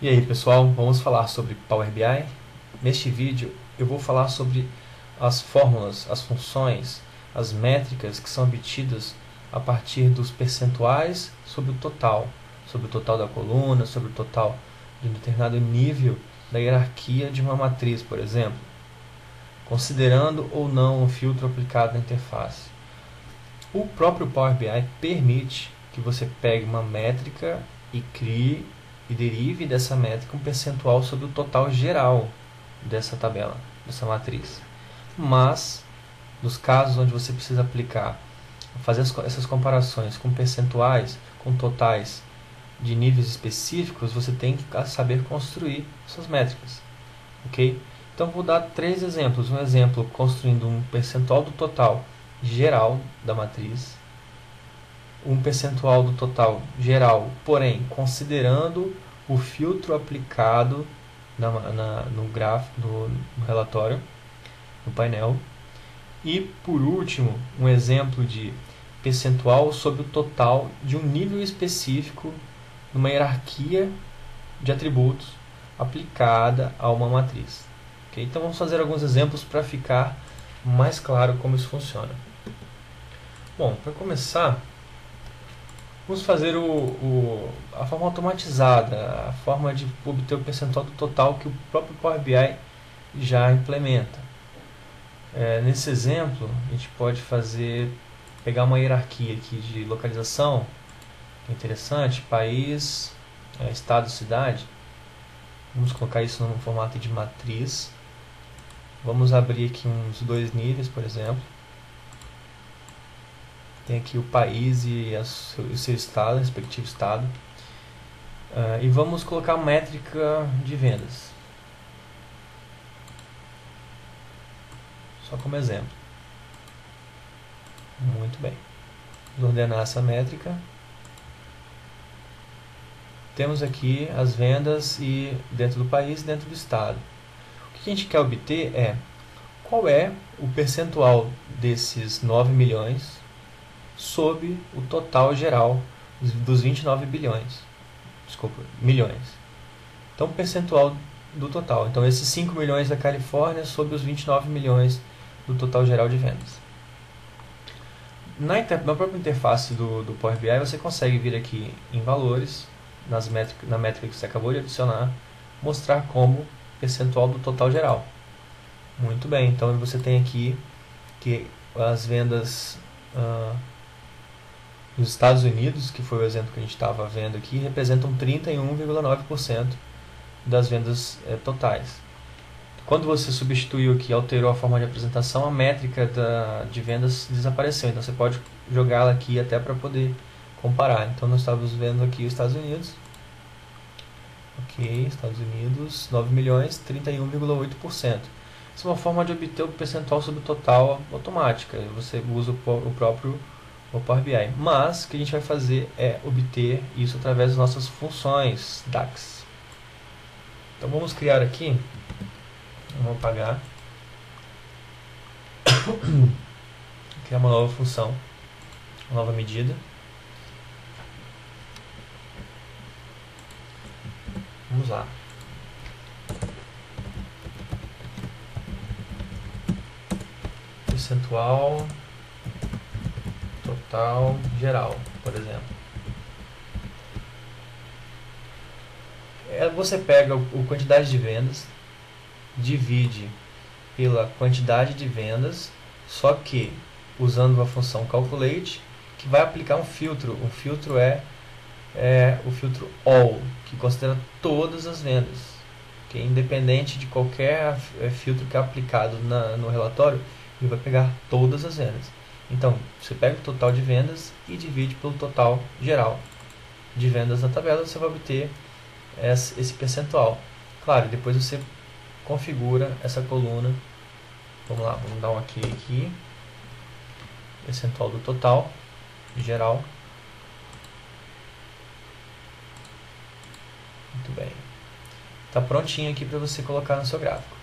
E aí pessoal, vamos falar sobre Power BI. Neste vídeo eu vou falar sobre as fórmulas, as funções, as métricas que são obtidas a partir dos percentuais sobre o total da coluna, sobre o total de um determinado nível da hierarquia de uma matriz, por exemplo, considerando ou não um filtro aplicado na interface. O próprio Power BI permite que você pegue uma métrica e crie e derive dessa métrica um percentual sobre o total geral dessa tabela, dessa matriz. Mas, nos casos onde você precisa aplicar, fazer essas comparações com percentuais, com totais de níveis específicos, você tem que saber construir essas métricas. Ok? Então, vou dar três exemplos. Um exemplo construindo um percentual do total geral da matriz, um percentual do total geral, porém considerando o filtro aplicado no gráfico, no relatório, no painel. E, por último, um exemplo de percentual sobre o total de um nível específico numa hierarquia de atributos aplicada a uma matriz. Okay? Então, vamos fazer alguns exemplos para ficar mais claro como isso funciona. Bom, para começar, vamos fazer a forma automatizada, a forma de obter o percentual do total que o próprio Power BI já implementa. Nesse exemplo, a gente pode pegar uma hierarquia aqui de localização, que é interessante, país, estado, cidade. Vamos colocar isso no formato de matriz. Vamos abrir aqui uns dois níveis, por exemplo. Tem aqui o país e o seu estado, respectivo estado. E vamos colocar a métrica de vendas. Só como exemplo. Muito bem. Vamos ordenar essa métrica. Temos aqui as vendas e dentro do país e dentro do estado. O que a gente quer obter é qual é o percentual desses 9 milhões sobre o total geral dos 29 bilhões. Desculpa, milhões. Então, percentual do total. Então, esses 5 milhões da Califórnia sobre os 29 milhões do total geral de vendas. Na própria interface do Power BI, você consegue vir aqui em valores, na métrica que você acabou de adicionar, mostrar como percentual do total geral. Muito bem, então você tem aqui que as vendas nos Estados Unidos, que foi o exemplo que a gente estava vendo aqui, representam 31,9% das vendas totais. Quando você substituiu aqui, alterou a forma de apresentação, a métrica de vendas desapareceu. Então você pode jogá-la aqui até para poder comparar. Então nós estávamos vendo aqui os Estados Unidos. Ok, Estados Unidos, 9 milhões, 31,8%. Isso é uma forma de obter o percentual sobre o total automática. Você usa o próprio Power BI. Mas o que a gente vai fazer é obter isso através das nossas funções DAX. Então vamos criar aqui, vamos apagar, criar uma nova função, uma nova medida. Vamos lá. Percentual total geral, por exemplo. Você pega a quantidade de vendas, divide pela quantidade de vendas, só que usando a função calculate, que vai aplicar um filtro. O filtro é o filtro all, que considera todas as vendas. Okay? Independente de qualquer filtro que é aplicado no relatório, ele vai pegar todas as vendas. Então, você pega o total de vendas e divide pelo total geral de vendas na tabela, você vai obter esse percentual. Claro, depois você configura essa coluna. Vamos lá, vamos dar um OK aqui. Percentual do total geral. Muito bem. Está prontinho aqui para você colocar no seu gráfico.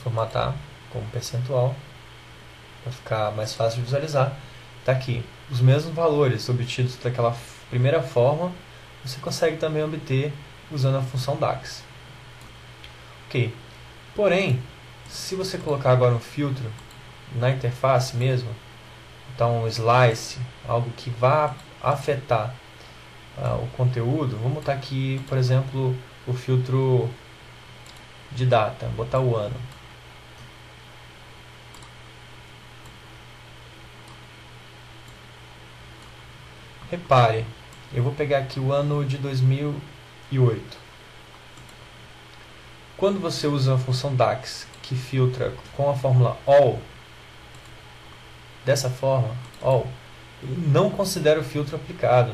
formatar como percentual para ficar mais fácil de visualizar. Está aqui os mesmos valores obtidos daquela primeira forma, você consegue também obter usando a função DAX. Ok. Porém, se você colocar agora um filtro na interface mesmo, então um slice, algo que vá afetar o conteúdo, vamos botar aqui, por exemplo, o filtro de data, vou botar o ano. Repare, eu vou pegar aqui o ano de 2008. Quando você usa a função DAX, que filtra com a fórmula all, dessa forma, all, ele não considera o filtro aplicado.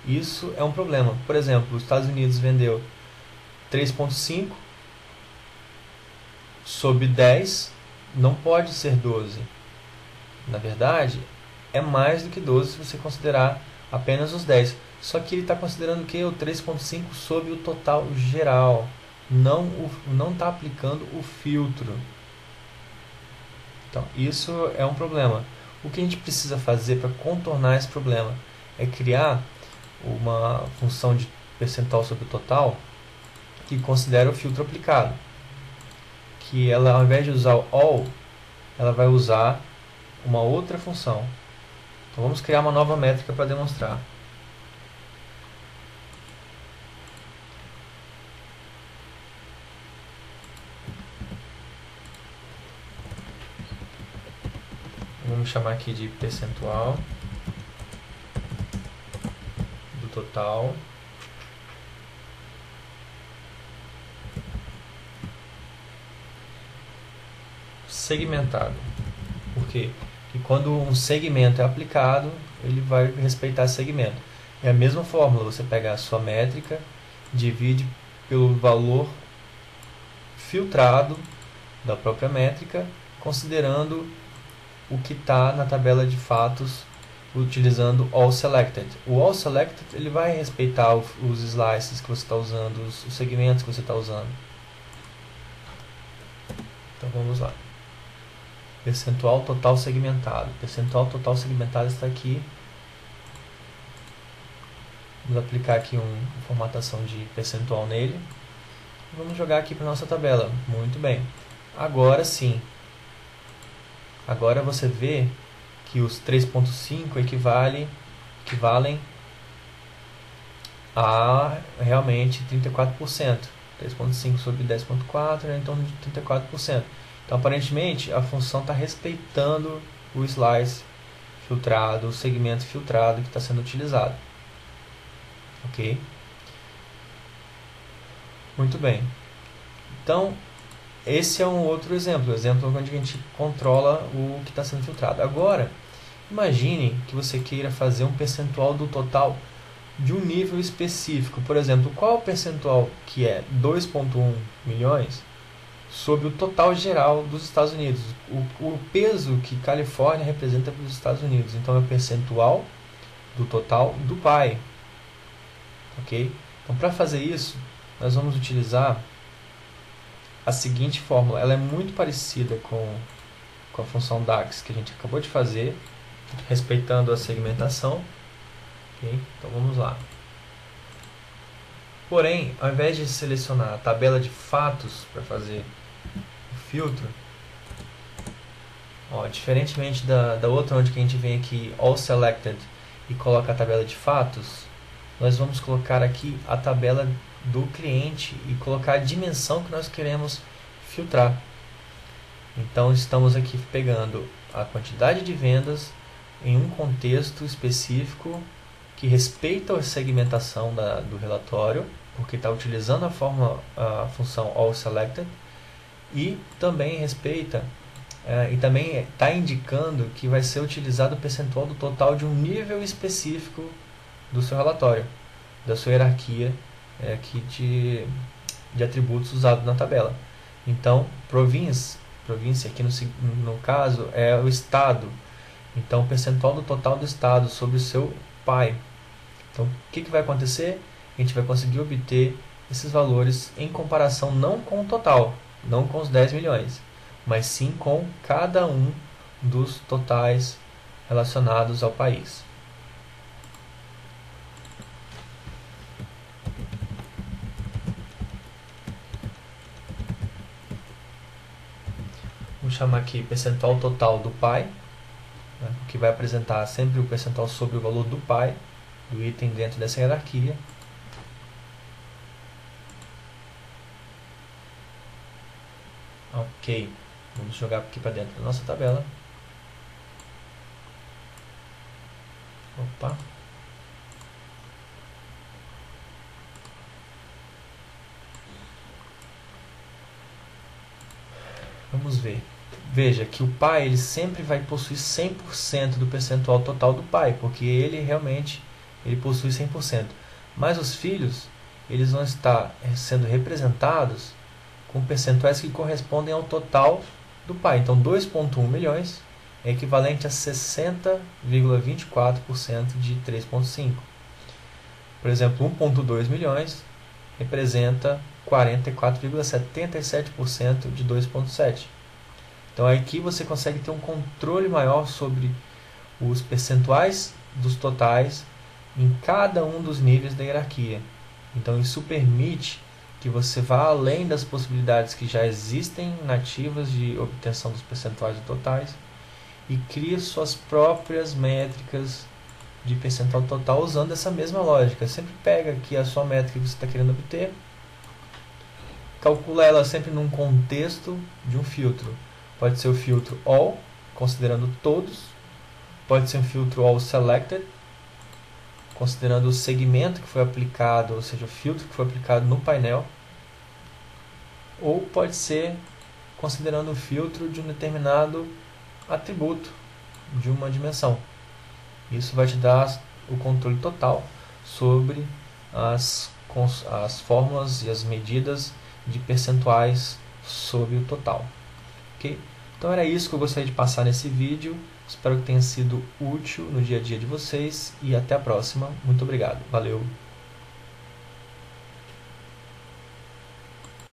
Isso é um problema. Por exemplo, os Estados Unidos vendeu 3.5 sobre 10, não pode ser 12. Na verdade, é mais do que 12 se você considerar apenas os 10. Só que ele está considerando o que? O 3.5 sobre o total geral. Não está aplicando o filtro. Então, isso é um problema. O que a gente precisa fazer para contornar esse problema é criar uma função de percentual sobre o total que considera o filtro aplicado. Que ela, ao invés de usar o all, ela vai usar uma outra função. Então vamos criar uma nova métrica para demonstrar. Vamos chamar aqui de percentual do total segmentado. Por quê? Porque quando um segmento é aplicado, ele vai respeitar esse segmento. É a mesma fórmula, você pega a sua métrica, divide pelo valor filtrado da própria métrica, considerando o que está na tabela de fatos utilizando all selected. O all selected ele vai respeitar os slices que você está usando, os segmentos que você está usando. Então vamos lá. Percentual total segmentado. Percentual total segmentado está aqui. Vamos aplicar aqui uma formatação de percentual nele. Vamos jogar aqui para a nossa tabela. Muito bem. Agora sim. Agora você vê que os 3.5 equivalem a realmente 34%. 3.5 sobre 10.4 é em torno de 34%. Então, aparentemente, a função está respeitando o slice filtrado, o segmento filtrado que está sendo utilizado. Ok? Muito bem. Então, esse é um outro exemplo onde a gente controla o que está sendo filtrado. Agora, imagine que você queira fazer um percentual do total de um nível específico. Por exemplo, qual é o percentual que é 2,1 milhões sobre o total geral dos Estados Unidos? O peso que Califórnia representa para os Estados Unidos. Então, é o percentual do total do PAI. Ok? Então, para fazer isso, nós vamos utilizar a seguinte fórmula. Ela é muito parecida com a função DAX que a gente acabou de fazer, respeitando a segmentação. Okay? Então vamos lá. Porém, ao invés de selecionar a tabela de fatos para fazer o filtro, diferentemente da outra onde que a gente vem aqui all selected e coloca a tabela de fatos, nós vamos colocar aqui a tabela do cliente e colocar a dimensão que nós queremos filtrar. Então estamos aqui pegando a quantidade de vendas em um contexto específico que respeita a segmentação do relatório, porque está utilizando a função all selected, e também respeita e também está indicando que vai ser utilizado o percentual do total de um nível específico do seu relatório, da sua hierarquia aqui de atributos usados na tabela. Então, província aqui no caso é o estado. Então, o percentual do total do estado sobre o seu PAI. Então, o que vai acontecer? A gente vai conseguir obter esses valores em comparação não com o total, não com os 10 milhões, mas sim com cada um dos totais relacionados ao país. Vamos chamar aqui percentual total do pai, né, que vai apresentar sempre o percentual sobre o valor do pai, do item dentro dessa hierarquia. Ok, vamos jogar aqui para dentro da nossa tabela. Opa. Vamos ver. Veja que o pai ele sempre vai possuir 100% do percentual total do pai, porque ele realmente possui 100%. Mas os filhos eles vão estar sendo representados com percentuais que correspondem ao total do pai. Então 2,1 milhões é equivalente a 60,24% de 3,5. Por exemplo, 1,2 milhões representa 44,77% de 2,7. Então aqui você consegue ter um controle maior sobre os percentuais dos totais em cada um dos níveis da hierarquia. Então isso permite que você vá além das possibilidades que já existem nativas de obtenção dos percentuais totais e crie suas próprias métricas de percentual total usando essa mesma lógica. Sempre pega aqui a sua métrica que você está querendo obter, calcula ela sempre num contexto de um filtro. Pode ser o filtro All, considerando todos. Pode ser um filtro All Selected, considerando o segmento que foi aplicado, ou seja, o filtro que foi aplicado no painel. Ou pode ser considerando o filtro de um determinado atributo de uma dimensão. Isso vai te dar o controle total sobre as fórmulas e as medidas de percentuais sobre o total. Okay? Então era isso que eu gostaria de passar nesse vídeo. Espero que tenha sido útil no dia a dia de vocês e até a próxima. Muito obrigado. Valeu!